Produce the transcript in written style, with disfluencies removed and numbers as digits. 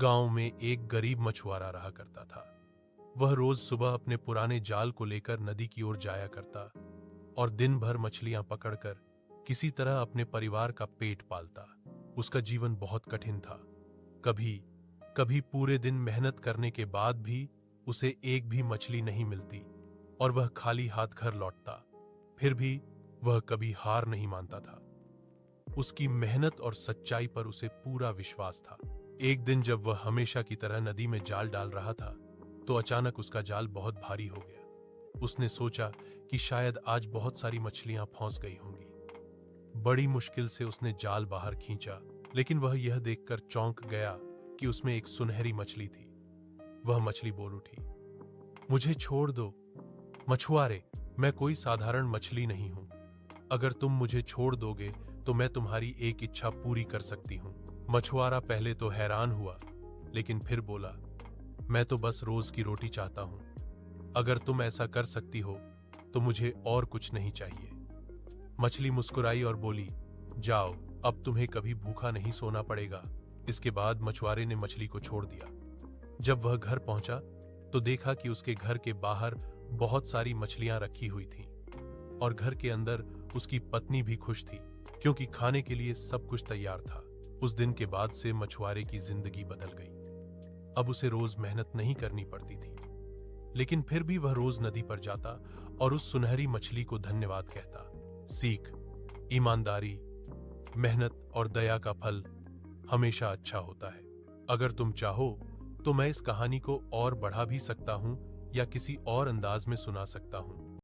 गांव में एक गरीब मछुआरा रहा करता था। वह रोज सुबह अपने पुराने जाल को लेकर नदी की ओर जाया करता और दिन भर मछलियां पकड़कर किसी तरह अपने परिवार का पेट पालता। उसका जीवन बहुत कठिन था। कभी कभी पूरे दिन मेहनत करने के बाद भी उसे एक भी मछली नहीं मिलती और वह खाली हाथ घर लौटता। फिर भी वह कभी हार नहीं मानता था। उसकी मेहनत और सच्चाई पर उसे पूरा विश्वास था। एक दिन जब वह हमेशा की तरह नदी में जाल डाल रहा था, तो अचानक उसका जाल बहुत भारी हो गया। उसने सोचा कि शायद आज बहुत सारी मछलियां फंस गई होंगी। बड़ी मुश्किल से उसने जाल बाहर खींचा, लेकिन वह यह देखकर चौंक गया कि उसमें एक सुनहरी मछली थी। वह मछली बोल उठी, मुझे छोड़ दो मछुआरे, मैं कोई साधारण मछली नहीं हूं। अगर तुम मुझे छोड़ दोगे तो मैं तुम्हारी एक इच्छा पूरी कर सकती हूं। मछुआरा पहले तो हैरान हुआ, लेकिन फिर बोला, मैं तो बस रोज की रोटी चाहता हूं। अगर तुम ऐसा कर सकती हो तो मुझे और कुछ नहीं चाहिए। मछली मुस्कुराई और बोली, जाओ, अब तुम्हें कभी भूखा नहीं सोना पड़ेगा। इसके बाद मछुआरे ने मछली को छोड़ दिया। जब वह घर पहुंचा तो देखा कि उसके घर के बाहर बहुत सारी मछलियां रखी हुई थीं और घर के अंदर उसकी पत्नी भी खुश थी, क्योंकि खाने के लिए सब कुछ तैयार था। उस दिन के बाद से मछुआरे की जिंदगी बदल गई। अब उसे रोज मेहनत नहीं करनी पड़ती थी, लेकिन फिर भी वह रोज नदी पर जाता और उस सुनहरी मछली को धन्यवाद कहता। सीख, ईमानदारी, मेहनत और दया का फल हमेशा अच्छा होता है। अगर तुम चाहो तो मैं इस कहानी को और बढ़ा भी सकता हूं या किसी और अंदाज में सुना सकता हूं।